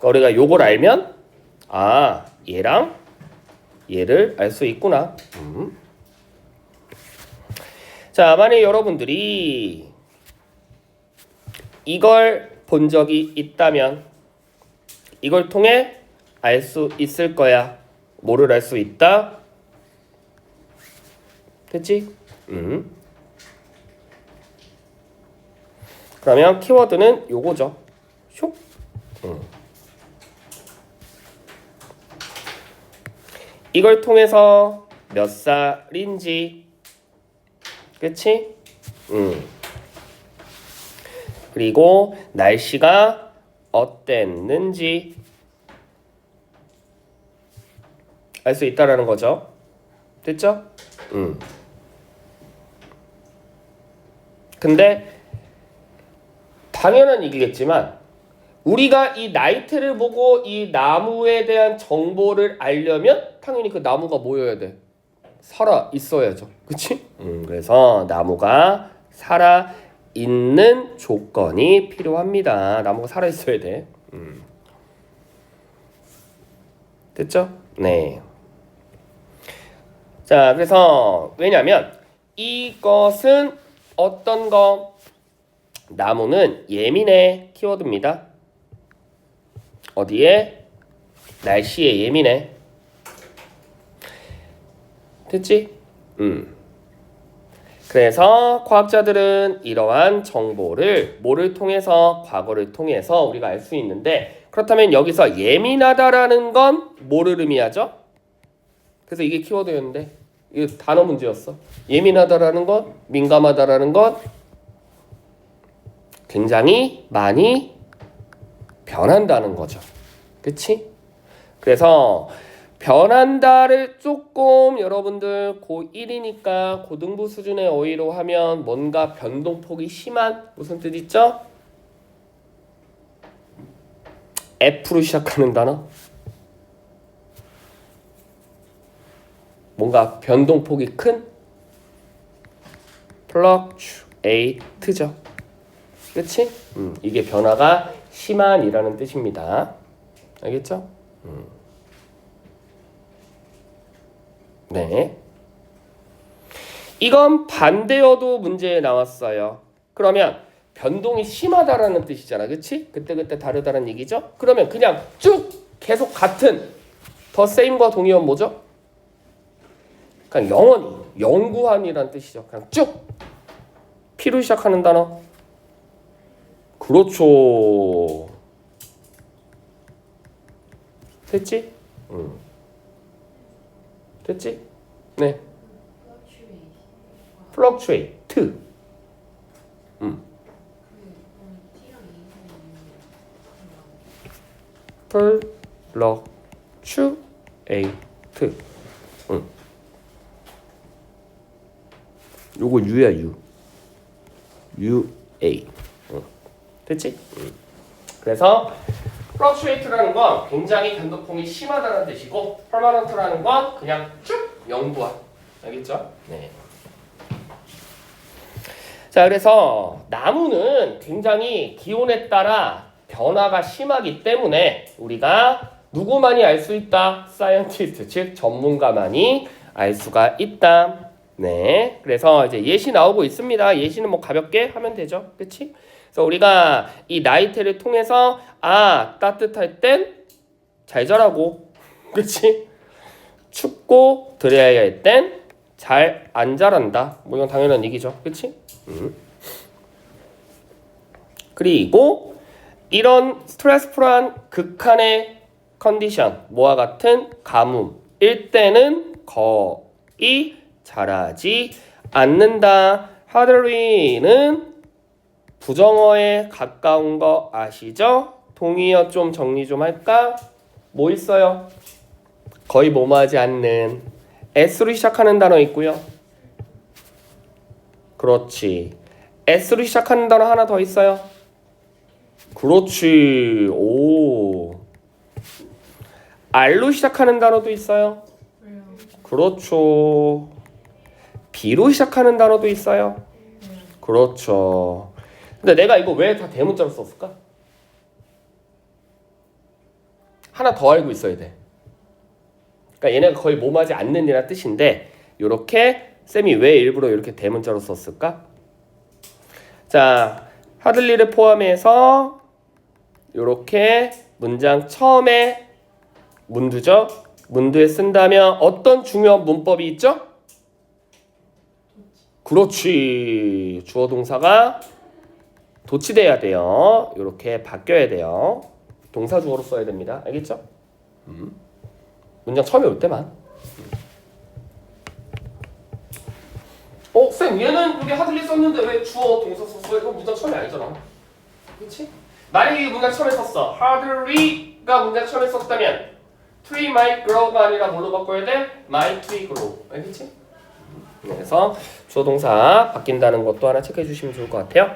그러니까 우리가 요걸 알면 아 얘랑 얘를 알 수 있구나. 자, 만약 여러분들이 이걸 본 적이 있다면 이걸 통해 알 수 있을 거야. 뭐를 알 수 있다? 됐지? 그러면 키워드는 요거죠. 슉. 이걸 통해서 몇 살인지, 그치? 그리고 날씨가 어땠는지 알 수 있다라는 거죠. 됐죠? 근데 당연한 얘기겠지만 우리가 이 나이트를 보고 이 나무에 대한 정보를 알려면 당연히 그 나무가 뭐여야 돼? 살아 있어야죠. 그치? 그래서 나무가 살아 있는 조건이 필요합니다. 나무가 살아 있어야 돼. 됐죠? 네. 자, 그래서 왜냐면 이것은 어떤 거? 나무는 예민해. 키워드입니다. 어디에? 날씨에 예민해. 됐지? 그래서 과학자들은 이러한 정보를 뭐를 통해서? 과거를 통해서 우리가 알 수 있는데 그렇다면 여기서 예민하다라는 건 뭐를 의미하죠? 그래서 이게 키워드였는데 이거 단어 문제였어. 예민하다라는 것, 민감하다라는 것 굉장히 많이 변한다는 거죠. 그치? 그래서 변한다를 조금 여러분들 고1이니까 고등부 수준의 어휘로 하면 뭔가 변동폭이 심한 무슨 뜻 있죠? F로 시작하는 단어? 뭔가 변동폭이 큰? fluctuate죠. 그치? 이게 변화가 심한이라는 뜻입니다. 알겠죠? 네. 이건 반대어도 문제에 나왔어요. 그러면 변동이 심하다라는 뜻이잖아. 그치? 그때그때 다르다는 얘기죠? 그러면 그냥 쭉 계속 같은 the same과 동의어는 뭐죠? 그냥 영원히, 영구한이라는 뜻이죠. 그냥 쭉 P로 시작하는 단어. 그렇죠. 됐지? 됐지? 네. fluctuate. fluctuate. 요거 U야, U. UA. 됐지? 그래서 fluctuate라는 건 굉장히 변동폭이 심하다는 뜻이고 permanent라는 건 그냥 쭉 영구한. 알겠죠? 네. 자, 그래서 나무는 굉장히 기온에 따라 변화가 심하기 때문에 우리가 누구만이 알 수 있다? 사이언티스트, 즉 전문가만이 알 수가 있다. 네. 그래서 이제 예시 나오고 있습니다. 예시는 뭐 가볍게 하면 되죠. 그치? 그래서 우리가 이 나이테를 통해서 따뜻할 땐 잘 자라고, 그치? 춥고 드라이할 땐 잘 안 자란다. 뭐 이건 당연한 얘기죠. 그치? 그리고 이런 스트레스풀한 극한의 컨디션, 뭐와 같은 가뭄일 때는 거의 자라지 않는다. 하드리는 부정어에 가까운 거 아시죠? 동의어 좀 정리 좀 할까? 뭐 있어요? 거의 뭐뭐하지 않는. S로 시작하는 단어 있고요. 그렇지. S로 시작하는 단어 하나 더 있어요. 그렇지. 오. R로 시작하는 단어도 있어요. 그렇죠. B로 시작하는 단어도 있어요. 그렇죠. 근데 내가 이거 왜 다 대문자로 썼을까? 하나 더 알고 있어야 돼. 그러니까 얘네가 거의 몸하지 않는 이란 뜻인데 요렇게 쌤이 왜 일부러 이렇게 대문자로 썼을까? 자, 하들리를 포함해서 요렇게 문장 처음에 문두죠? 문두에 쓴다면 어떤 중요한 문법이 있죠? 그렇지. 주어 동사가 도치돼야 돼요. 이렇게 바뀌어야 돼요. 동사 주어로 써야 됩니다. 알겠죠? 문장 처음에 올 때만. 쌤 얘는 여기 하들리 썼는데 왜 주어 동사 썼어? 이거 문장 처음이 아니잖아. 그렇지? 만약에 문장 처음에 썼어. 하들리가 문장 처음에 썼다면 tree might grow가 아니라 뭘로 바꿔야 돼? might tree grow. 알겠지? 그래서 주어 동사 바뀐다는 것도 하나 체크해 주시면 좋을 것 같아요.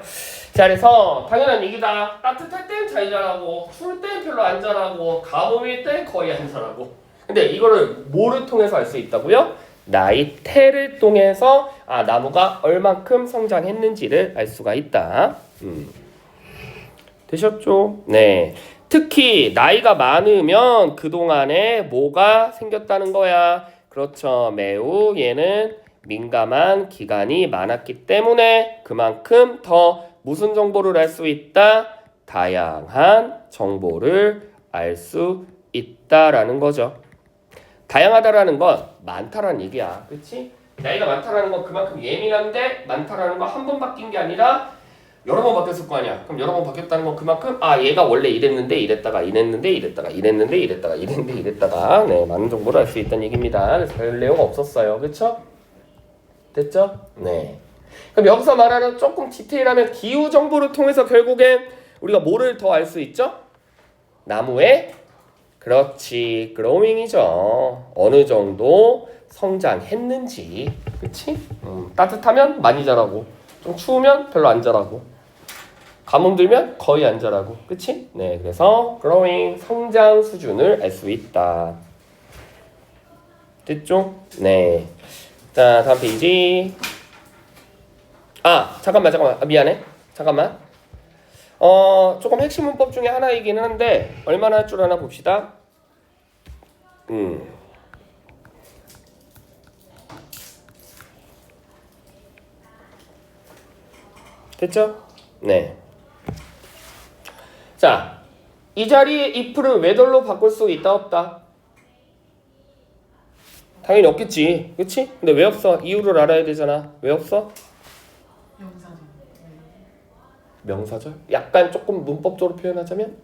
자, 그래서 당연한 얘기다. 따뜻할 땐 잘 자라고, 추울 땐 별로 안 자라고, 가뭄일 땐 거의 안 자라고. 근데 이거를 뭐를 통해서 알 수 있다고요? 나이테를 통해서 나무가 얼만큼 성장했는지를 알 수가 있다. 되셨죠? 네. 특히 나이가 많으면 그동안에 뭐가 생겼다는 거야. 그렇죠. 매우 얘는 민감한 기간이 많았기 때문에 그만큼 더 무슨 정보를 알 수 있다? 다양한 정보를 알 수 있다라는 거죠. 다양하다라는 건 많다라는 얘기야. 그렇지? 나이가 많다라는 건 그만큼 예민한데 많다라는 건 한 번 바뀐 게 아니라 여러 번 바뀌었을 거 아니야. 그럼 여러 번 바뀌었다는 건 그만큼 얘가 원래 이랬는데 이랬다가 이랬는데 이랬다가 이랬는데 이랬다가 이랬는데 이랬다가 많은 정보를 알 수 있다는 얘기입니다. 그래서 별 내용 없었어요. 그렇죠? 됐죠? 네. 그럼 여기서 말하는 조금 디테일하면 기후 정보를 통해서 결국엔 우리가 뭐를 더 알 수 있죠? 나무의 그렇지, growing이죠. 어느 정도 성장했는지, 그렇지? 따뜻하면 많이 자라고, 좀 추우면 별로 안 자라고, 가뭄 들면 거의 안 자라고, 그렇지? 네, 그래서 growing 성장 수준을 알 수 있다. 됐죠? 네. 자, 다음 페이지. 잠깐만. 미안해. 잠깐만. 조금 핵심 문법 중에 하나이기는 한데 얼마나 할 줄 아나 봅시다. 됐죠? 네. 자, 이 자리에 if를 whether로 바꿀 수 있다 없다? 당연히 없겠지. 그치? 근데 왜 없어? 이유를 알아야 되잖아. 왜 없어? 명사절. 명사절? 약간 조금 문법적으로 표현하자면?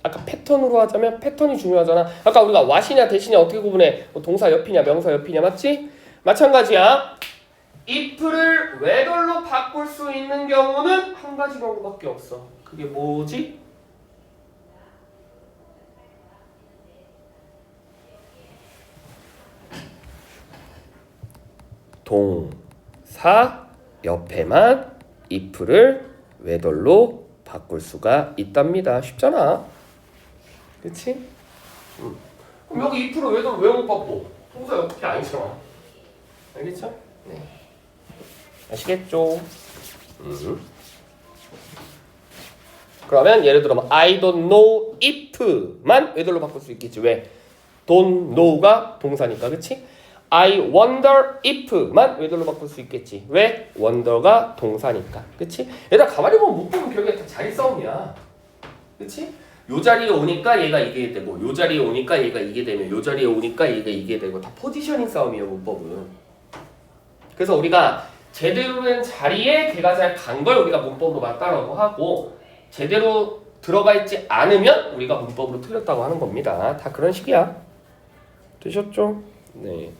아까 패턴으로 하자면 패턴이 중요하잖아. 아까 우리가 what이냐 대신에 어떻게 구분해? 동사 옆이냐 명사 옆이냐 맞지? 마찬가지야. if를 whether로 바꿀 수 있는 경우는 한 가지 경우밖에 없어. 그게 뭐지? 동사 옆에만 if를 whether로 바꿀 수가 있답니다. 쉽잖아. 그치? 그럼 여기 if를 whether로 왜 못 바꿔? 동사 옆이 아니잖아. 알겠죠? 네. 아시겠죠? 그러면 예를 들어 I don't know if만 whether로 바꿀 수 있겠지. 왜? don't know가 동사니까. 그치? I wonder if만 whether로 바꿀 수 있겠지. 왜? wonder가 동사니까. 그치? 얘들아 가만히 보면 문법은 결국에 다 자리 싸움이야. 그치? 요 자리에 오니까 얘가 이게 되고 요 자리에 오니까 얘가 이게 되면 요 자리에 오니까 얘가 이게 되고 다 포지셔닝 싸움이에요. 문법은. 그래서 우리가 제대로 된 자리에 걔가 잘 간 걸 우리가 문법으로 맞다라고 하고 제대로 들어가 있지 않으면 우리가 문법으로 틀렸다고 하는 겁니다. 다 그런 식이야. 되셨죠? 네.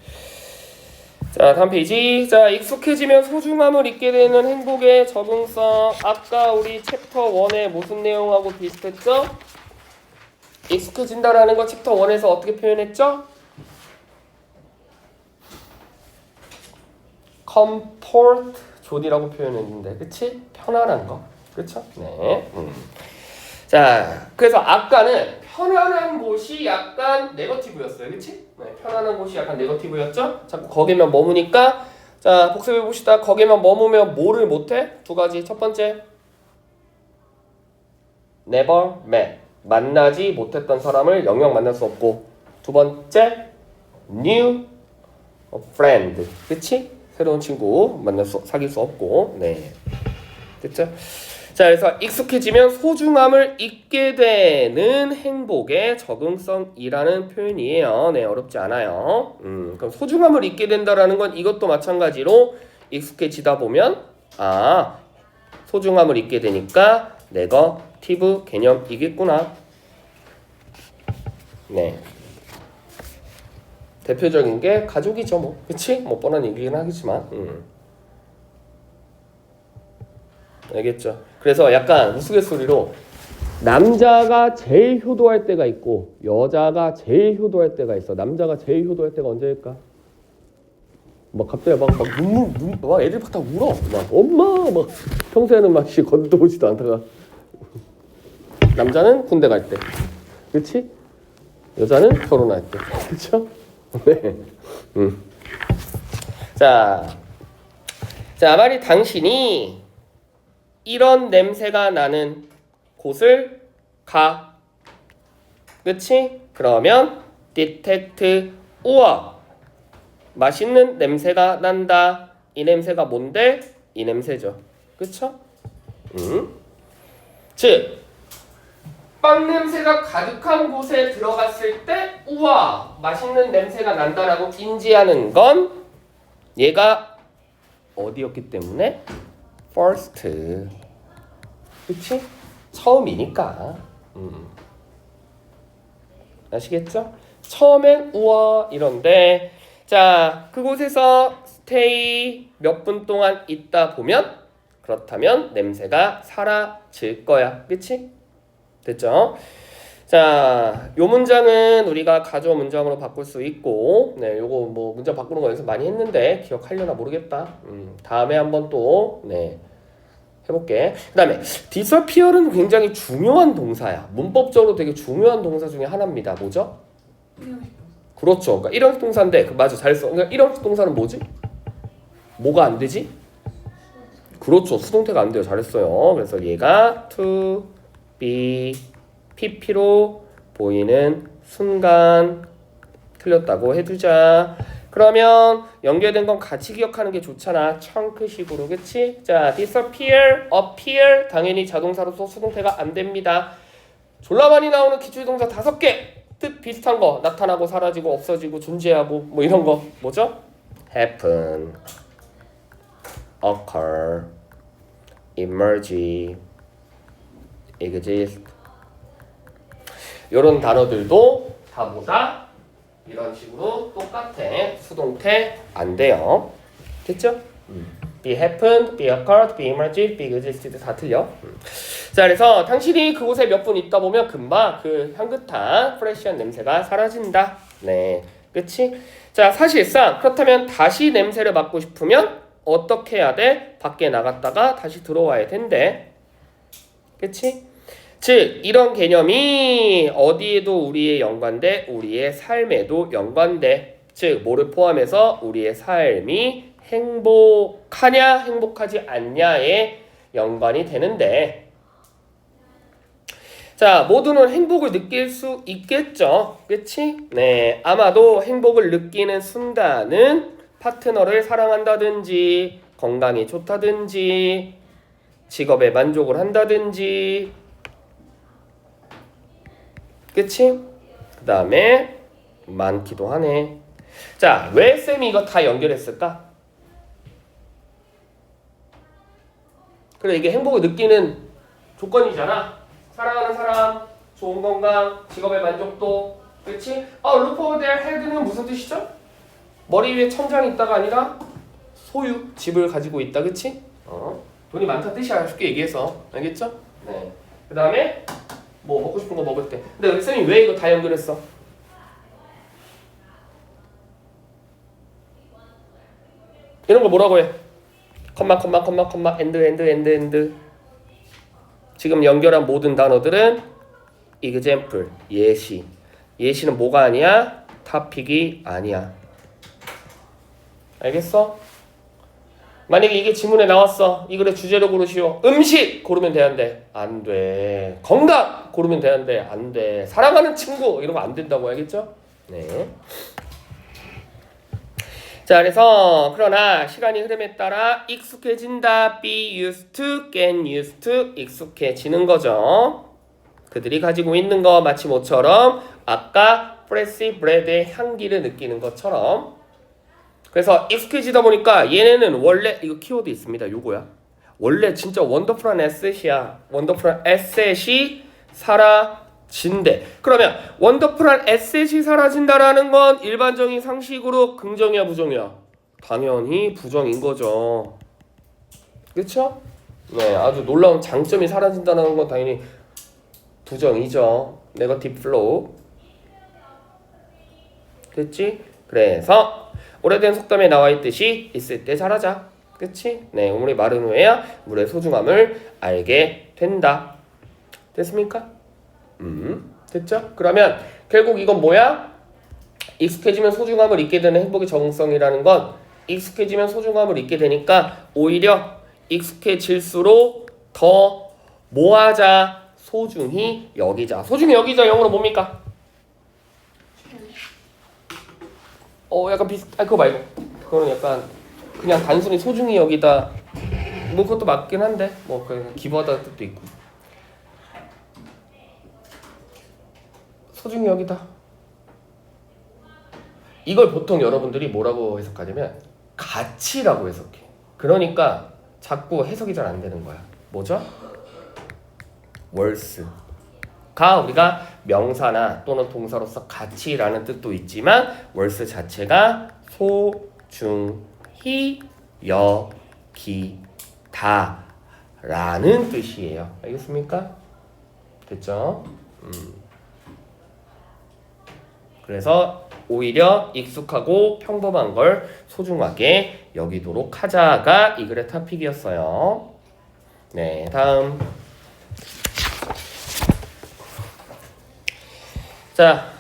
자, 다음 페이지. 자, 익숙해지면 소중함을 잊게 되는 행복의 적응성. 아까 우리 챕터 1의 무슨 내용하고 비슷했죠? 익숙해진다라는 거 챕터 1에서 어떻게 표현했죠? comfort zone이라고 표현했는데, 그치? 편안한 거. 그쵸? 네. 자, 그래서 아까는 편안한 곳이 약간 네거티브였어요. 그치? 네, 편안한 곳이 약간 네거티브였죠? 자꾸 거기만 머무니까 자, 복습해 봅시다. 거기만 머무면 뭐를 못해? 두 가지. 첫 번째 never met. 만나지 못했던 사람을 영영 만날 수 없고, 두 번째 new friend. 그치? 새로운 친구 사귈 수 없고. 네. 됐죠? 자, 그래서 익숙해지면 소중함을 잊게 되는 행복의 적응성이라는 표현이에요. 네, 어렵지 않아요. 그럼 소중함을 잊게 된다라는 건 이것도 마찬가지로 익숙해지다 보면 소중함을 잊게 되니까 네거티브 개념이겠구나. 네. 대표적인 게 가족이죠, 뭐. 그치? 뭐 뻔한 얘기긴 하겠지만. 알겠죠? 그래서 약간 우스갯소리로 남자가 제일 효도할 때가 있고 여자가 제일 효도할 때가 있어. 남자가 제일 효도할 때가 언제일까? 막 갑자기 막 눈물 애들 막 다 울어. 막 엄마 막 평소에는 막 걷어보지도 않다가 남자는 군대 갈 때, 그렇지? 여자는 결혼할 때, 그렇죠? 네. 자, 만약 당신이 이런 냄새가 나는 곳을 가. 그치? 그러면 detect 우와 맛있는 냄새가 난다. 이 냄새가 뭔데? 이 냄새죠. 그쵸? 즉 빵 냄새가 가득한 곳에 들어갔을 때 우와 맛있는 냄새가 난다라고 인지하는 건 얘가 어디였기 때문에? first. 그치? 처음이니까. 아시겠죠? 처음엔 우와 이런데 자 그곳에서 스테이 몇 분 동안 있다 보면 그렇다면 냄새가 사라질 거야. 그치? 됐죠? 자, 요 문장은 우리가 가져온 문장으로 바꿀 수 있고, 네, 요거 뭐 문장 바꾸는 거 연습 많이 했는데 기억하려나 모르겠다. 다음에 한번 또 해볼게. 그 다음에 disappear은 굉장히 중요한 동사야. 문법적으로 되게 중요한 동사 중에 하나입니다. 뭐죠? 그렇죠. 그러니까 일형식 동사인데 맞아, 잘했어. 그러니까 일형식 동사는 뭐지? 뭐가 안 되지? 그렇죠. 수동태가 안 돼요. 잘했어요. 그래서 얘가 to be pp로 보이는 순간 틀렸다고 해두자. 그러면 연결된 건 같이 기억하는 게 좋잖아. chunk 식으로. 그치? 자, disappear, appear 당연히 자동사로서 수동태가 안 됩니다. 졸라 많이 나오는 기출동사 5개 뜻 비슷한 거 나타나고 사라지고 없어지고 존재하고 뭐 이런 거 뭐죠? happen, occur, emerge, exist 이런 단어들도 다 뭐다? 이런 식으로 똑같아. 수동태 안 돼요. 됐죠? be happened, be occurred, be emerged, be existed 다 틀려. 자, 그래서 당신이 그곳에 몇 분 있다 보면 금방 그 향긋한 프레시한 냄새가 사라진다. 네, 그치? 자, 사실상 그렇다면 다시 냄새를 맡고 싶으면 어떻게 해야 돼? 밖에 나갔다가 다시 들어와야 된대. 그치? 즉 이런 개념이 어디에도 우리의 연관돼? 우리의 삶에도 연관돼. 즉 뭐를 포함해서 우리의 삶이 행복하냐 행복하지 않냐에 연관이 되는데 자 모두는 행복을 느낄 수 있겠죠. 그치? 네, 아마도 행복을 느끼는 순간은 파트너를 사랑한다든지 건강이 좋다든지 직업에 만족을 한다든지 그치? 그 다음에 많기도 하네. 자, 왜 쌤이 이거 다 연결했을까? 그래, 이게 행복을 느끼는 조건이잖아. 사랑하는 사람, 좋은 건강, 직업의 만족도, 그치? look over their head는 무슨 뜻이죠? 머리 위에 천장이 있다가 아니라 소유, 집을 가지고 있다, 그치? 돈이 많다는 뜻이야, 쉽게 얘기해서. 알겠죠? 네. 그 다음에 뭐 먹고 싶은 거 먹을 때. 근데 쌤이 왜 이거 다 연결했어? 이런 거 뭐라고 해? 컴마 엔드 지금 연결한 모든 단어들은 example 예시. 예시는 뭐가 아니야? 토픽이 아니야. 알겠어? 만약에 이게 지문에 나왔어. 이 글의 주제로 고르시오. 음식 고르면 되는데 안 돼. 건강 고르면 되는데 안 돼. 사랑하는 친구 이런 거 안 된다고 알겠죠? 네. 자, 그래서 그러나 시간이 흐름에 따라 익숙해진다. be used to, get used to 익숙해지는 거죠. 그들이 가지고 있는 거 마치 모처럼 아까 프레시 브레드의 향기를 느끼는 것처럼. 그래서 익숙해지다 보니까 얘네는 원래 이거 키워드 있습니다. 요거야. 원래 진짜 원더풀한 에셋이야. 원더풀한 에셋이 사라진대. 그러면 원더풀한 에셋이 사라진다라는 건 일반적인 상식으로 긍정이야, 부정이야? 당연히 부정인 거죠. 그렇죠? 네, 아주 놀라운 장점이 사라진다는 건 당연히 부정이죠. 네거티브 플로우. 됐지? 그래서 오래된 속담에 나와 있듯이 있을 때 잘하자. 그치? 네, 우물이 마른 후에야 물의 소중함을 알게 된다. 됐습니까? 됐죠? 그러면 결국 이건 뭐야? 익숙해지면 소중함을 잊게 되는 행복의 적응성이라는 건 익숙해지면 소중함을 잊게 되니까 오히려 익숙해질수록 더 뭐하자? 소중히 여기자. 소중히 여기자 영어로 뭡니까? 약간 그거 말고 그거는 약간 그냥 단순히 소중히 여기다. 뭐 그것도 맞긴 한데 뭐 그냥 기부하다는 뜻도 있고. 소중히 여기다. 이걸 보통 여러분들이 뭐라고 해석하냐면 가치라고 해석해. 그러니까 자꾸 해석이 잘 안 되는 거야. 뭐죠? worth가 우리가 명사나 또는 동사로서 가치라는 뜻도 있지만 worth 자체가 소중히 여기다라는 뜻이에요. 알겠습니까? 됐죠? 그래서 오히려 익숙하고 평범한 걸 소중하게 여기도록 하자가 이 글의 토픽이었어요. 네, 다음. 자,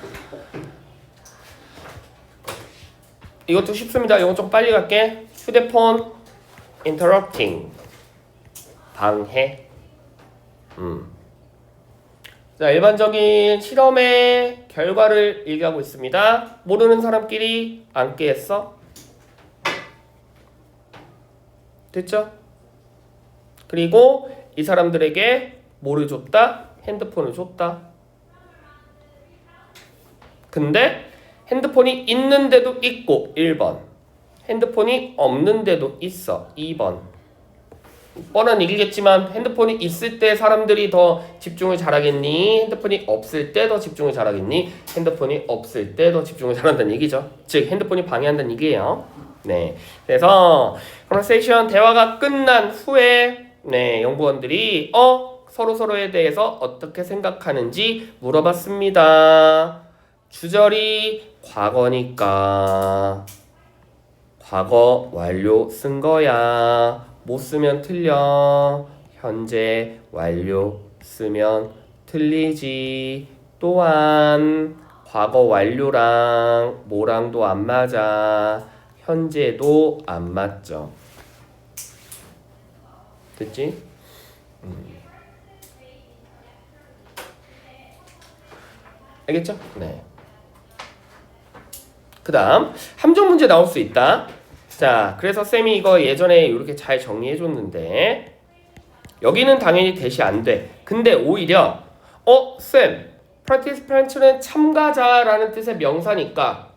이것도 쉽습니다. 이거 좀 빨리 갈게. 휴대폰 interrupting 방해. 자, 일반적인 실험의 결과를 얘기하고 있습니다. 모르는 사람끼리 앉게 했어. 됐죠? 그리고 이 사람들에게 뭐를 줬다? 핸드폰을 줬다. 근데 핸드폰이 있는데도 있고 1번, 핸드폰이 없는데도 있어 2번. 뻔한 얘기겠지만 핸드폰이 있을 때 사람들이 더 집중을 잘하겠니? 핸드폰이 없을 때 더 집중을 잘하겠니? 핸드폰이 없을 때 더 집중을 잘한다는 얘기죠. 즉 핸드폰이 방해한다는 얘기예요. 네, 그래서 conversation 대화가 끝난 후에 연구원들이 서로에 대해서 어떻게 생각하는지 물어봤습니다. 주절이 과거니까 과거 완료 쓴 거야. 못 쓰면 틀려. 현재 완료 쓰면 틀리지. 또한 과거 완료랑 뭐랑도 안 맞아. 현재도 안 맞죠. 됐지? 알겠죠? 네. 그 다음 함정 문제 나올 수 있다. 자, 그래서 쌤이 이거 예전에 이렇게 잘 정리해줬는데 여기는 당연히 대시 안 돼. 근데 오히려 쌤, participant는 참가자라는 뜻의 명사니까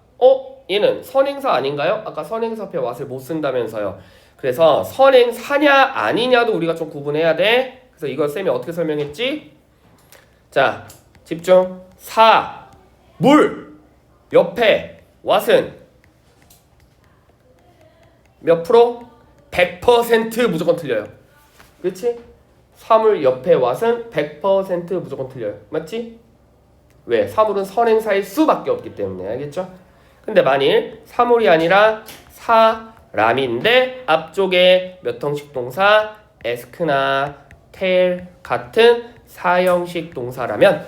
얘는 선행사 아닌가요? 아까 선행사 앞에 what을 못 쓴다면서요. 그래서 선행사냐 아니냐도 우리가 좀 구분해야 돼. 그래서 이걸 쌤이 어떻게 설명했지? 자, 집중. 물 옆에 what은 몇 프로? 100% 무조건 틀려요. 그렇지? 사물 옆에 what은 100% 무조건 틀려요. 맞지? 왜? 사물은 선행사일 수밖에 없기 때문에. 알겠죠? 근데 만일 사물이 아니라 사람인데 앞쪽에 몇 형식 동사 ask나 tell 같은 사형식 동사라면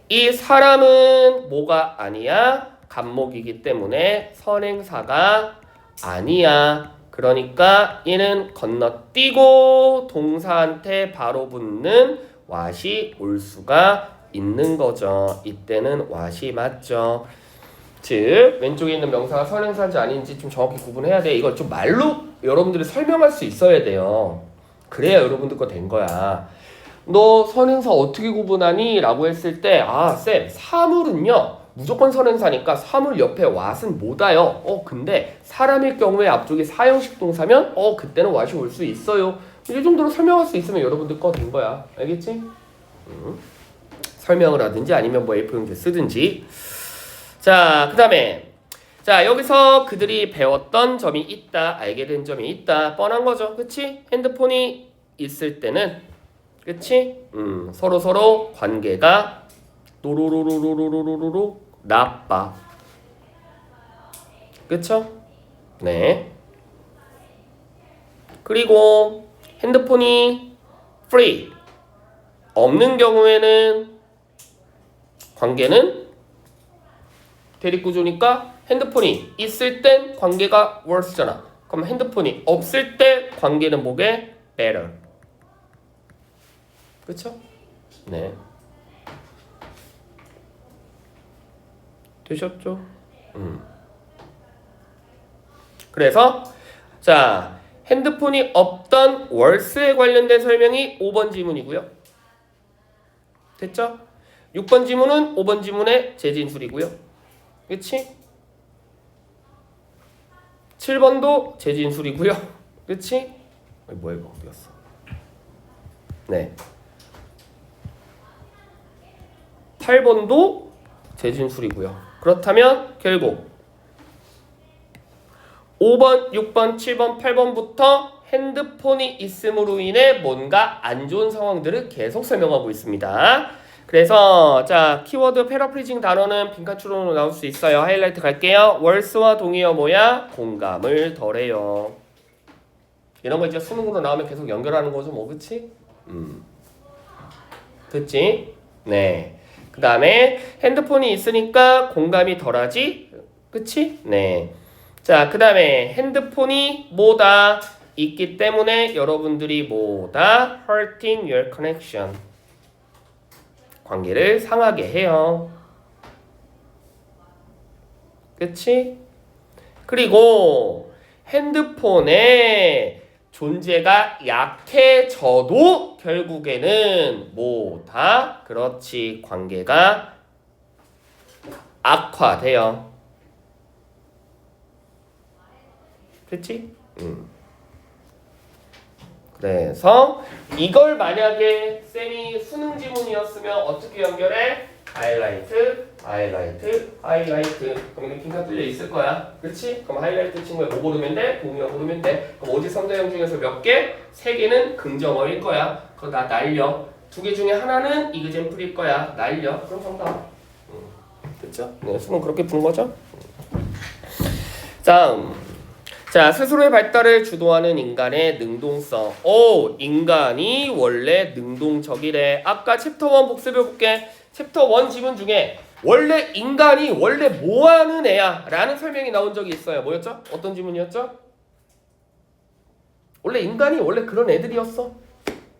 이 사람은 뭐가 아니야? 간목이기 때문에 선행사가 아니야 그러니까 이는 건너뛰고 동사한테 바로 붙는 what이 올 수가 있는 거죠. 이때는 what이 맞죠. 즉 왼쪽에 있는 명사가 선행사인지 아닌지 좀 정확히 구분해야 돼. 이걸 좀 말로 여러분들이 설명할 수 있어야 돼요. 그래야 여러분들 거 된 거야. 너 선행사 어떻게 구분하니? 라고 했을 때 쌤 사물은요 무조건 선행사니까 사물 옆에 what은 못 와요. 근데 사람일 경우에 앞쪽이 사형식 동사면 그때는 what이 올 수 있어요. 이 정도로 설명할 수 있으면 여러분들 거 된 거야. 알겠지? 설명을 하든지 아니면 뭐 F 형태 쓰든지. 자, 그 다음에 자 여기서 그들이 배웠던 점이 있다, 알게 된 점이 있다, 뻔한 거죠. 그치? 핸드폰이 있을 때는 그치? 서로 관계가 노로로로로로로로로 나빠. 그쵸? 네. 그리고 핸드폰이 free 없는 경우에는 관계는 대립구조니까 핸드폰이 있을 땐 관계가 worse잖아. 그럼 핸드폰이 없을 때 관계는 뭐게? better. 그쵸? 네. 되셨죠? 그래서 자 핸드폰이 없던 worse에 관련된 설명이 5번 지문이고요. 됐죠? 6번 지문은 5번 지문의 재진술이고요. 그치? 7번도 재진술이고요. 그치? 뭐야 이거 어디였어? 네. 8번도 재진술이고요. 그렇다면 결국 5번, 6번, 7번, 8번부터 핸드폰이 있음으로 인해 뭔가 안 좋은 상황들을 계속 설명하고 있습니다. 그래서 자 키워드 패러프리징 단어는 빈칸추론으로 나올 수 있어요. 하이라이트 갈게요. 월스와 동의어 뭐야? 공감을 덜해요. 이런 거 이제 수능으로 나오면 계속 연결하는 거죠, 뭐 그치? 됐지? 네. 그 다음에 핸드폰이 있으니까 공감이 덜하지? 그치? 네. 자, 그 다음에 핸드폰이 뭐다? 있기 때문에 여러분들이 뭐다? hurting your connection. 관계를 상하게 해요. 그치? 그리고 핸드폰의 존재가 약해져도 결국에는 뭐다? 그렇지. 관계가 악화돼요. 그치? 그래서 이걸 만약에 쌤이 수능 지문이었으면 어떻게 연결해? 하이라이트, 하이라이트, 하이라이트. 그럼 이게 빈칸 뚫려 있을 거야. 그렇지? 그럼 하이라이트 친구에 뭐 고르면 돼? 동의어 고르면 돼. 그럼 오직 선대형 중에서 몇 개? 3개는 긍정어일 거야. 그거 다 날려. 2개 중에 하나는 이그젠플일 거야. 날려. 그럼 정답. 됐죠? 네, 수능 그렇게 푸는 거죠? 다음. 자, 스스로의 발달을 주도하는 인간의 능동성. 인간이 원래 능동적이래. 아까 챕터 1 복습해볼게. 챕터 1 지문 중에 원래 인간이 원래 뭐하는 애야 라는 설명이 나온 적이 있어요. 뭐였죠? 어떤 지문이었죠? 원래 인간이 원래 그런 애들이었어.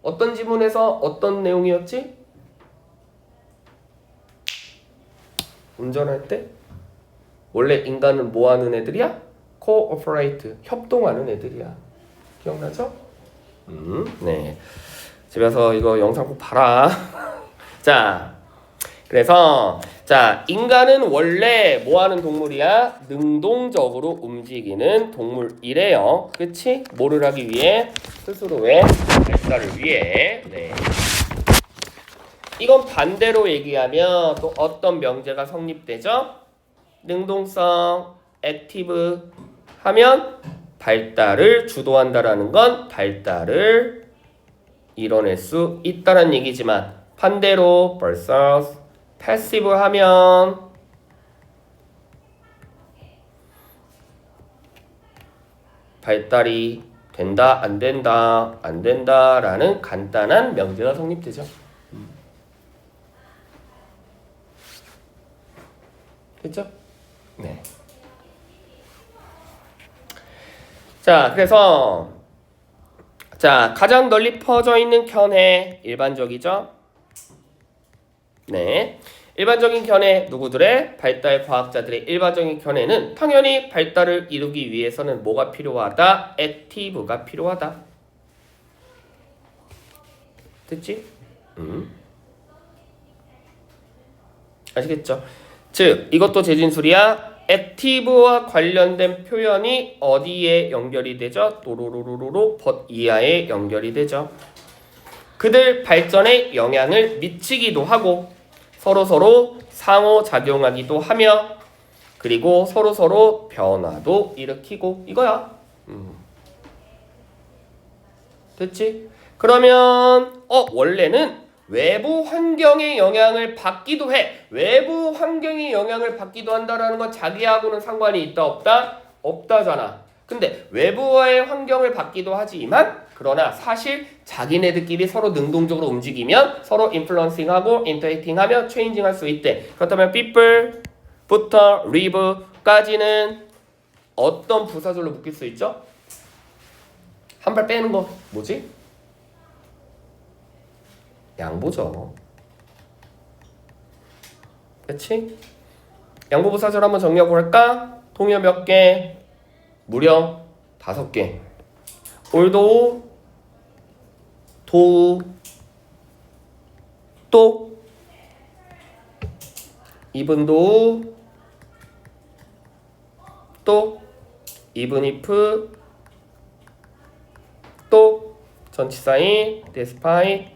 어떤 지문에서 어떤 내용이었지? 운전할 때 원래 인간은 뭐하는 애들이야? cooperate, 협동하는 애들이야. 기억나죠? 네. 집에서 이거 영상 꼭 봐라. 자, 그래서 자 인간은 원래 뭐하는 동물이야? 능동적으로 움직이는 동물이래요. 그치? 뭐를 하기 위해? 스스로의 발달을 위해. 네. 이건 반대로 얘기하면 또 어떤 명제가 성립되죠? 능동성, 액티브 하면 발달을 주도한다라는 건 발달을 이뤄낼 수 있다는 얘기지만 반대로 versus 패시브 하면 발달이 된다, 안 된다, 안 된다라는 간단한 명제가 성립되죠. 됐죠? 네. 자, 그래서 자, 가장 널리 퍼져 있는 견해 일반적이죠. 네. 일반적인 견해 누구들의 발달 과학자들의 일반적인 견해는 당연히 발달을 이루기 위해서는 뭐가 필요하다? 액티브가 필요하다. 됐지? 아시겠죠? 즉 이것도 재진술이야. 액티브와 관련된 표현이 어디에 연결이 되죠? 또로로로로로 벗 이하에 연결이 되죠. 그들 발전에 영향을 미치기도 하고 서로서로 상호작용하기도 하며 그리고 서로서로 변화도 일으키고 이거야. 됐지? 그러면 원래는 외부 환경의 영향을 받기도 해. 외부 환경의 영향을 받기도 한다라는 건 자기하고는 상관이 있다 없다? 없다잖아. 근데 외부의 환경을 받기도 하지만 그러나 사실 자기네들끼리 서로 능동적으로 움직이면 서로 인플루언싱하고 인터액팅하며 체인징할 수 있대. 그렇다면 people부터 live까지는 어떤 부사절로 묶일 수 있죠? 한 발 빼는 거 뭐지? 양보죠. 그치? 양보 부사절 한번 정리하고 볼까? 동요 몇 개? 무려 5개. 올도 도 또 이분도 또 even if 또 전치사인 despite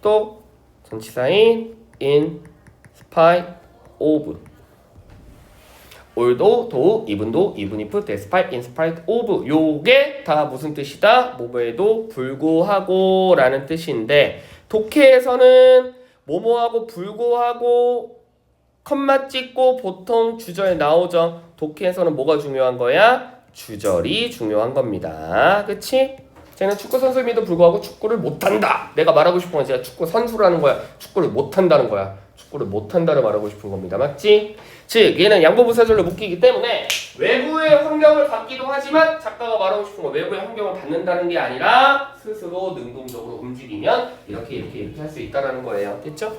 또 전치사인 in spite of although, though, even도, even if, despite, in spite of 요게 다 무슨 뜻이다? 뭐뭐에도 불구하고 라는 뜻인데 독해에서는 뭐뭐하고 불구하고 컴마 찍고 보통 주절에 나오죠. 독해에서는 뭐가 중요한 거야? 주절이 중요한 겁니다. 그치? 쟤는 축구 선수임에도 불구하고 축구를 못한다. 내가 말하고 싶은 건 제가 축구 선수라는 거야. 축구를 못한다는 거야. 축구를 못한다를 말하고 싶은 겁니다. 맞지? 즉 얘는 양보부사절로 묶이기 때문에 외부의 환경을 받기도 하지만 작가가 말하고 싶은 건 외부의 환경을 받는다는 게 아니라 스스로 능동적으로 움직이면 이렇게 할 수 있다는 거예요. 됐죠?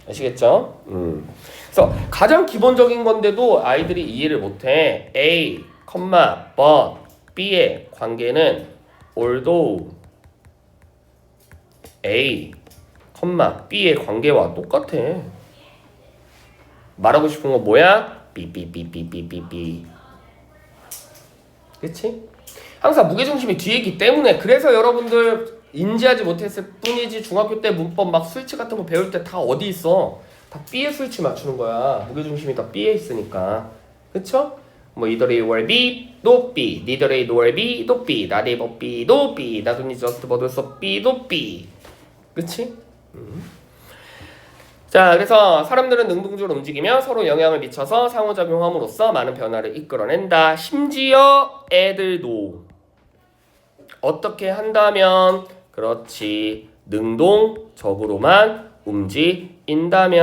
아시겠죠? 그래서 가장 기본적인 건데도 아이들이 이해를 못해. A, but, B의 관계는 although A, B의 관계와 똑같아. 말하고 싶은 건 뭐야? 삐. 그치? 항상 무게중심이 뒤에 있기 때문에 그래서 여러분들 인지하지 못했을 뿐이지 중학교 때 문법 막 스위치 같은 거 배울 때 다 어디 있어? 다 B에 스위치 맞추는 거야. 무게중심이 다 B에 있으니까. 그쵸? 뭐 either A or B, 도 B, neither A nor B, 도 B, not A but B, 도 B, not only just but also B, 도 B. 그치? 자, 그래서 사람들은 능동적으로 움직이며 서로 영향을 미쳐서 상호작용함으로써 많은 변화를 이끌어낸다. 심지어 애들도 어떻게 한다면 그렇지 능동적으로만 움직인다면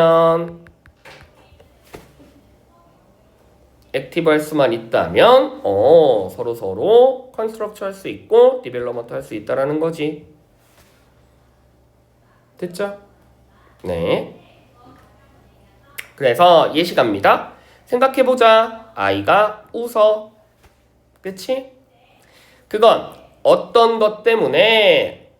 액티브 할 수만 있다면 서로 컨스트럭처 할 수 있고 디벨로먼트 할 수 있다라는 거지. 됐죠? 네. 그래서 예시갑니다. 생각해보자. 아이가 웃어. 그치? 그건 어떤 것 때문에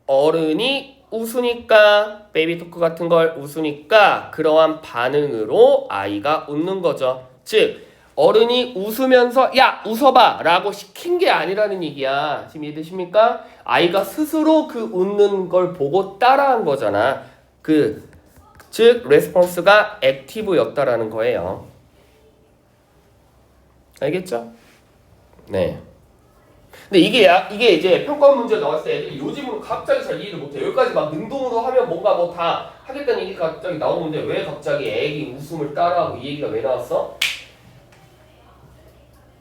어른이 웃으니까 베이비 토크 같은 걸 웃으니까 그러한 반응으로 아이가 웃는 거죠. 즉 어른이 웃으면서 야 웃어봐 라고 시킨 게 아니라는 얘기야. 지금 이해되십니까? 아이가 스스로 그 웃는 걸 보고 따라한 거잖아. 즉 레스폰스가 액티브였다라는 거예요. 알겠죠? 네. 근데 이게 이제 평가 문제 나왔을 때 애들이 요즘은 갑자기 잘 이해를 못해. 여기까지 막 능동으로 하면 뭔가 뭐 다 하겠다는 얘기가 갑자기 나오는데 왜 갑자기 애기 웃음을 따라하고 이 얘기가 왜 나왔어?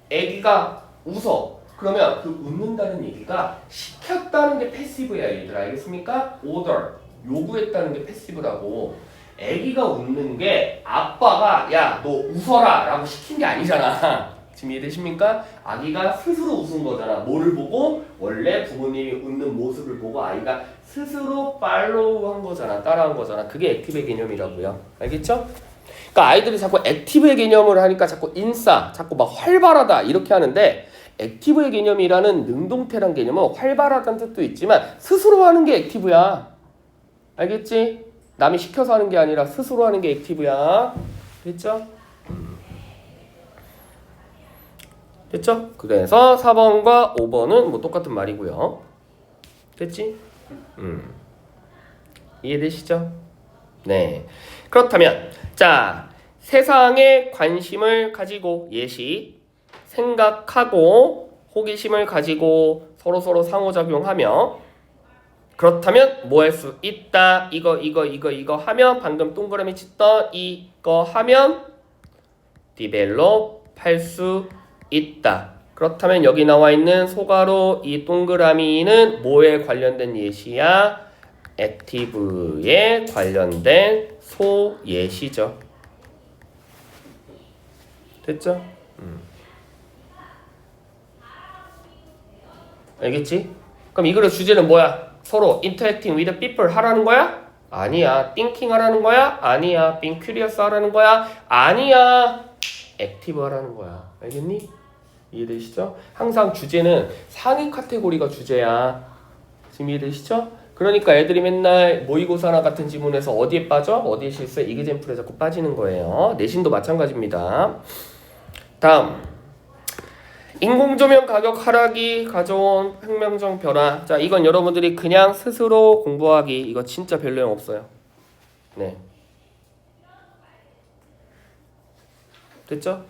애기가 웃어. 그러면 그 웃는다는 얘기가 시켰다는 게 패시브야 얘들아. 알겠습니까? order 요구했다는 게 패시브라고. 애기가 웃는 게 아빠가 야 너 웃어라 라고 시킨 게 아니잖아. 지금 이해되십니까? 아기가 스스로 웃은 거잖아. 뭐를 보고? 원래 부모님이 웃는 모습을 보고 아이가 스스로 팔로우한 거잖아. 따라한 거잖아. 그게 액티브의 개념이라고요. 알겠죠? 그러니까 아이들이 자꾸 액티브의 개념을 하니까 자꾸 인싸, 자꾸 막 활발하다 이렇게 하는데 액티브의 개념이라는 능동태란 개념은 활발하다는 뜻도 있지만 스스로 하는 게 액티브야. 알겠지? 남이 시켜서 하는 게 아니라 스스로 하는 게 액티브야. 됐죠? 됐죠? 그래서 4번과 5번은 뭐 똑같은 말이고요. 됐지? 이해되시죠? 네. 그렇다면 자, 세상에 관심을 가지고 예시 생각하고 호기심을 가지고 서로서로 상호작용하며 그렇다면 뭐 할 수 있다. 이거 하면 방금 동그라미 쳤던 이거 하면 develop 할 수 있다. 그렇다면 여기 나와 있는 소가로 이 동그라미는 뭐에 관련된 예시야? 액티브에 관련된 소예시죠. 됐죠? 알겠지? 그럼 이 글의 주제는 뭐야? 서로 interacting with people 하라는 거야? 아니야. thinking 하라는 거야? 아니야. being curious 하라는 거야? 아니야. active 하라는 거야. 알겠니? 이해되시죠? 항상 주제는 상위 카테고리가 주제야. 지금 이해되시죠? 그러니까 애들이 맨날 모의고사나 같은 지문에서 어디에 빠져? 어디에 실수해? 이그젠플에 자꾸 빠지는 거예요. 내신도 마찬가지입니다. 다음 인공조명 가격 하락이 가져온 혁명적 변화. 자, 이건 여러분들이 그냥 스스로 공부하기 이거 진짜 별 내용 없어요. 네. 됐죠?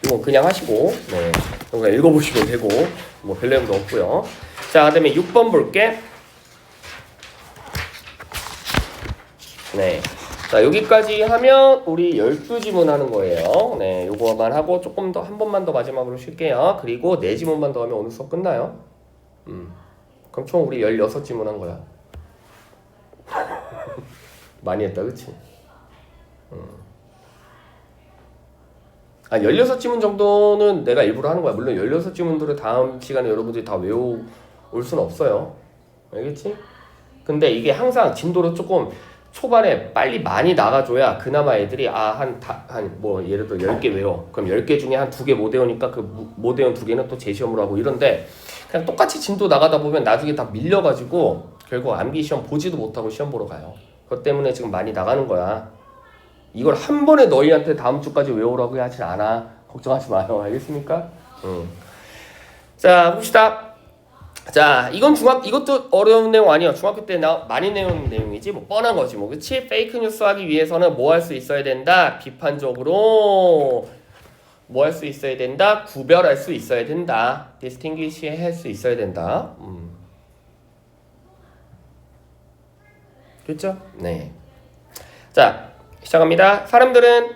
이건 그냥 하시고 네. 그냥 읽어보시면 되고 뭐 별 내용도 없고요. 자, 그다음에 6번 볼게. 네. 자, 여기까지 하면 우리 12지문 하는 거예요. 네, 요거만 하고 조금 더 한 번만 더 마지막으로 쉴게요. 그리고 4지문만 더 하면 오늘 수업 끝나요. 그럼 총 우리 16지문 한 거야. 많이 했다, 그치? 16지문 정도는 내가 일부러 하는 거야. 물론 16지문들을 다음 시간에 여러분들이 다 외워올 수는 없어요. 알겠지? 근데 이게 항상 진도를 조금 초반에 빨리 많이 나가줘야 그나마 애들이 한 뭐 예를 들어 10개 외워. 그럼 10개 중에 한 2개 못 외우니까 그 못 외운 2개는 또 재시험을 하고 이런데 그냥 똑같이 진도 나가다 보면 나중에 다 밀려가지고 결국 암기 시험 보지도 못하고 시험 보러 가요. 그것 때문에 지금 많이 나가는 거야. 이걸 한 번에 너희한테 다음 주까지 외우라고 하진 않아. 걱정하지 마요. 알겠습니까? 자, 봅시다. 자, 이것도 어려운 내용 아니야. 중학교 때 많이 내용 내용이지. 뭐 뻔한 거지. 뭐 그치? 페이크 뉴스 하기 위해서는 뭐 할 수 있어야 된다. 비판적으로 뭐 할 수 있어야 된다. 구별할 수 있어야 된다. distinguish 할 수 있어야 된다. 됐죠? 네. 자, 시작합니다. 사람들은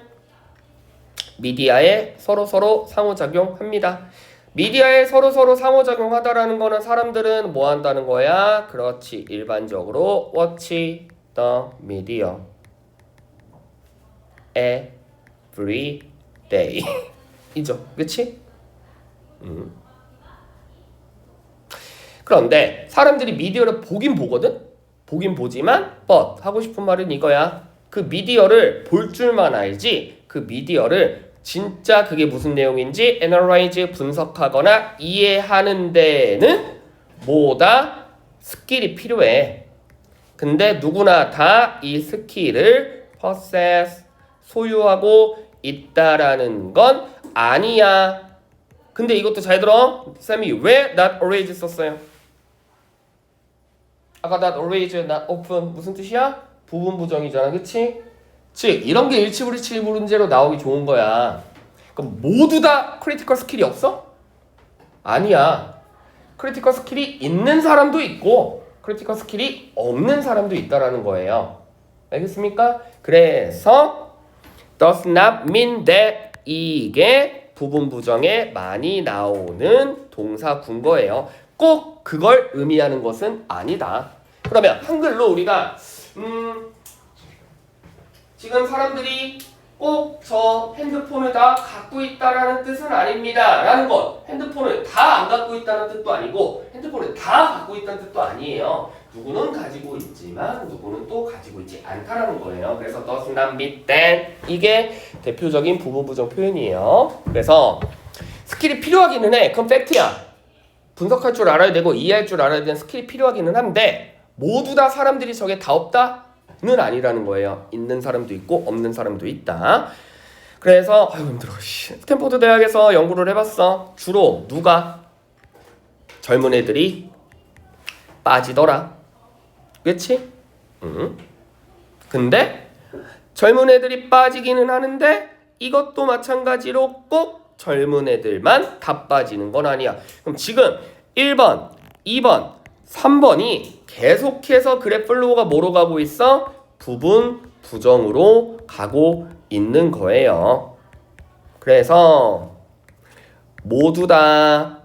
미디어에 서로 상호작용합니다. 미디어에 서로 상호작용하다라는 거는 사람들은 뭐 한다는 거야? 그렇지. 일반적으로 watch the media every day 이죠. 그치? 그런데 사람들이 미디어를 보긴 보거든? 보긴 보지만 but 하고 싶은 말은 이거야. 그 미디어를 볼 줄만 알지 그 미디어를 진짜 그게 무슨 내용인지 analyze 분석하거나 이해하는 데는 뭐다? 스킬이 필요해. 근데 누구나 다 이 스킬을 possess 소유하고 있다라는 건 아니야. 근데 이것도 잘 들어. 쌤이 왜 not always 썼어요? 아까 not always, not often 무슨 뜻이야? 부분 부정이잖아, 그치? 즉 이런 게 일치불이치 문제로 나오기 좋은 거야. 그럼 모두 다 크리티컬 스킬이 없어? 아니야. 크리티컬 스킬이 있는 사람도 있고 크리티컬 스킬이 없는 사람도 있다라는 거예요. 알겠습니까? 그래서 does not mean that 이게 부분 부정에 많이 나오는 동사 군거예요. 꼭 그걸 의미하는 것은 아니다. 그러면 한글로 우리가 지금 사람들이 꼭 저 핸드폰을 다 갖고 있다라는 뜻은 아닙니다. 라는 것. 핸드폰을 다 안 갖고 있다는 뜻도 아니고 핸드폰을 다 갖고 있다는 뜻도 아니에요. 누구는 가지고 있지만 누구는 또 가지고 있지 않다라는 거예요. 그래서 does not meet then 이게 대표적인 부분 부정 표현이에요. 그래서 스킬이 필요하기는 해. 그건 팩트야. 분석할 줄 알아야 되고 이해할 줄 알아야 되는 스킬이 필요하기는 한데 모두 다 사람들이 저게 다 없다는 아니라는 거예요. 있는 사람도 있고 없는 사람도 있다. 그래서 아유 힘들어. 스탠포드 대학에서 연구를 해봤어. 주로 누가 젊은 애들이 빠지더라. 그치? 근데 젊은 애들이 빠지기는 하는데 이것도 마찬가지로 꼭 젊은 애들만 다 빠지는 건 아니야. 그럼 지금 1번, 2번, 3번이 계속해서 그래프 플로우가 뭐로 가고 있어? 부분 부정으로 가고 있는 거예요. 그래서 모두 다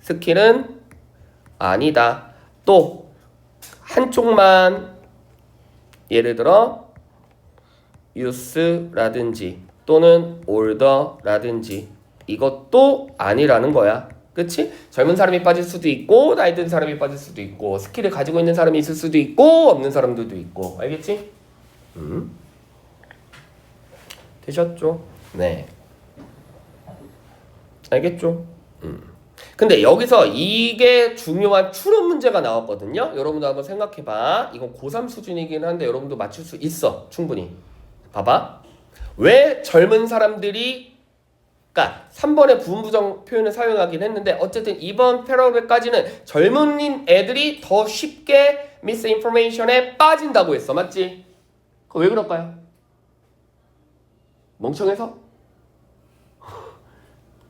스킬은 아니다. 또 한쪽만 예를 들어 youth라든지 또는 older라든지 이것도 아니라는 거야. 그치? 젊은 사람이 빠질 수도 있고 나이 든 사람이 빠질 수도 있고 스킬을 가지고 있는 사람이 있을 수도 있고 없는 사람들도 있고 알겠지? 되셨죠? 네. 알겠죠? 근데 여기서 이게 중요한 추론 문제가 나왔거든요. 여러분도 한번 생각해봐. 이건 고3 수준이긴 한데 여러분도 맞출 수 있어. 충분히. 봐봐. 왜 젊은 사람들이 그러니까 3번의 부분부정 표현을 사용하긴 했는데 어쨌든 2번 패러그래프까지는 젊은 애들이 더 쉽게 미스인포메이션에 빠진다고 했어. 맞지? 그거 왜 그럴까요? 멍청해서?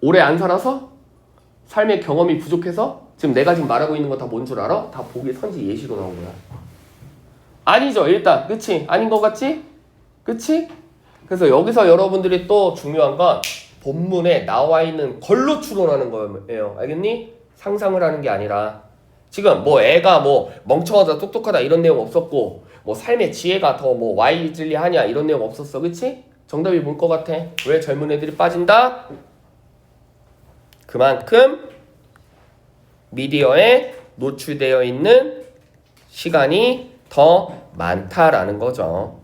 오래 안 살아서? 삶의 경험이 부족해서? 지금 내가 지금 말하고 있는 거 다 뭔 줄 알아? 다 보기 선지 예시로 나온 거야. 아니죠. 일단 그치? 아닌 것 같지? 그치? 그래서 여기서 여러분들이 또 중요한 건 본문에 나와 있는 걸로 추론하는 거예요. 알겠니? 상상을 하는 게 아니라 지금 뭐 애가 뭐 멍청하다 똑똑하다 이런 내용 없었고 뭐 삶의 지혜가 더 뭐 와이즐리하냐 이런 내용 없었어. 그치? 정답이 뭘 것 같아? 왜 젊은 애들이 빠진다? 그만큼 미디어에 노출되어 있는 시간이 더 많다라는 거죠.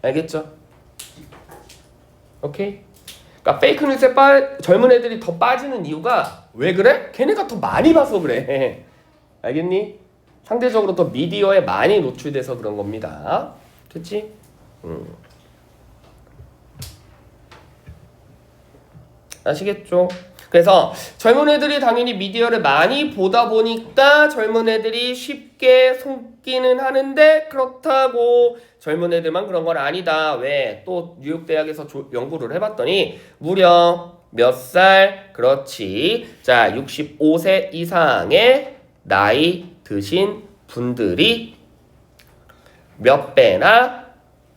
알겠죠? 오케이? 그러니까 페이크 뉴스에 젊은 애들이 더 빠지는 이유가 왜 그래? 걔네가 더 많이 봐서 그래. 알겠니? 상대적으로 더 미디어에 많이 노출돼서 그런 겁니다. 됐지? 아시겠죠? 그래서 젊은 애들이 당연히 미디어를 많이 보다 보니까 젊은 애들이 쉽게 속기는 하는데 그렇다고 젊은 애들만 그런 건 아니다. 왜? 또 뉴욕 대학에서 연구를 해봤더니 무려 몇 살? 그렇지. 자, 65세 이상의 나이 드신 분들이 몇 배나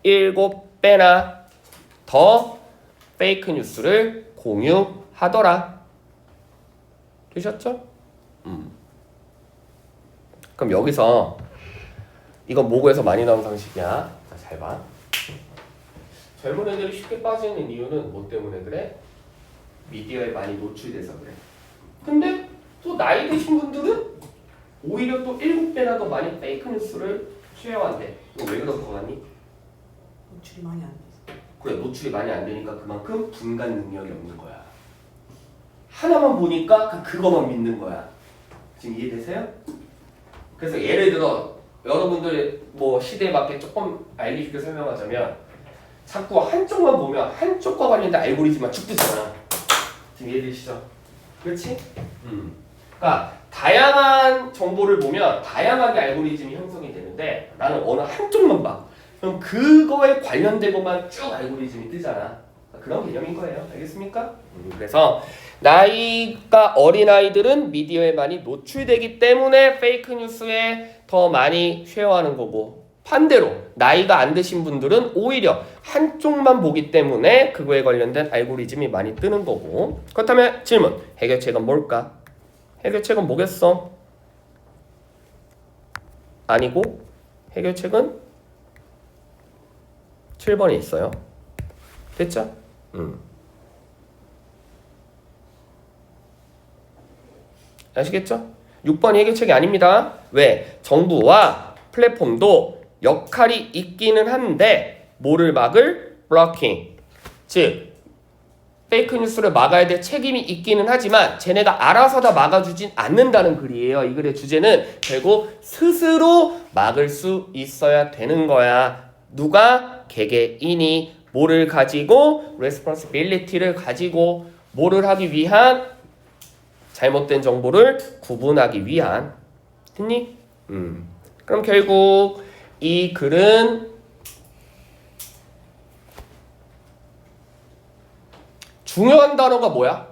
7배나 더 페이크 뉴스를 공유하더라. 되셨죠? 그럼 여기서 이건 모고에서 많이 나온 상식이야. 자, 잘 봐. 젊은 애들이 쉽게 빠지는 이유는 뭐 때문에 그래? 미디어에 많이 노출돼서 그래. 근데 또 나이 드신 분들은 오히려 또 7배나 더 많이 페이크 뉴스를 쉐어한대. 이거 왜 그럴 것 같니? 노출이 많이 안 돼서. 그래, 노출이 많이 안 되니까 그만큼 분간 능력이 없는 거야. 하나만 보니까 그거만 믿는 거야. 지금 이해되세요? 그래서 예를 들어 여러분들 뭐 시대에 맞게 조금 알기 쉽게 설명하자면 자꾸 한쪽만 보면 한쪽과 관련된 알고리즘만 쭉 뜨잖아. 지금 이해되시죠? 그렇지? 그러니까 다양한 정보를 보면 다양하게 알고리즘이 형성이 되는데 나는 어느 한쪽만 봐. 그럼 그거에 관련된 것만 쭉 알고리즘이 뜨잖아. 그런 개념인 거예요. 알겠습니까? 그래서 나이가 어린 아이들은 미디어에 많이 노출되기 때문에 페이크 뉴스에 더 많이 쉐어하는 거고 반대로 나이가 안 드신 분들은 오히려 한쪽만 보기 때문에 그거에 관련된 알고리즘이 많이 뜨는 거고. 그렇다면 질문, 해결책은 뭘까? 해결책은 뭐겠어? 아니고 해결책은 7번에 있어요. 됐죠? 아시겠죠? 6번이 해결책이 아닙니다. 왜? 정부와 플랫폼도 역할이 있기는 한데 뭐를 막을? 블로킹. 즉 페이크 뉴스를 막아야 될 책임이 있기는 하지만 쟤네가 알아서 다 막아주진 않는다는 글이에요. 이 글의 주제는 결국 스스로 막을 수 있어야 되는 거야. 누가? 개개인이 뭐를 가지고? responsibility를 가지고 뭐를 하기 위한? 잘못된 정보를 구분하기 위한. 됐니? 그럼 결국 이 글은 중요한 단어가 뭐야?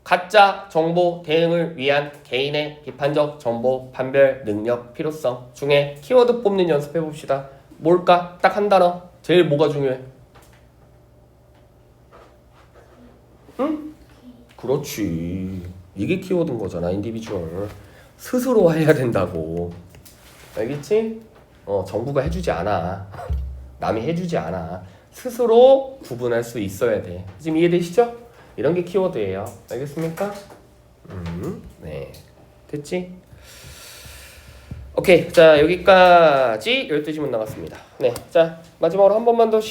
가짜 정보 대응을 위한 개인의 비판적 정보 판별 능력 필요성 중에 키워드 뽑는 연습해 봅시다. 뭘까? 딱 한 단어. 제일 뭐가 중요해? 응? 그렇지. 이게 키워드인 거잖아. 인디비주얼. 스스로 해야 된다고. 알겠지? 정부가 해주지 않아. 남이 해주지 않아. 스스로 구분할 수 있어야 돼. 지금 이해되시죠? 이런 게 키워드예요. 알겠습니까? 네. 됐지? 오케이. 자, 여기까지 12지문 나갔습니다. 네. 자, 마지막으로 한 번만 더 쉬고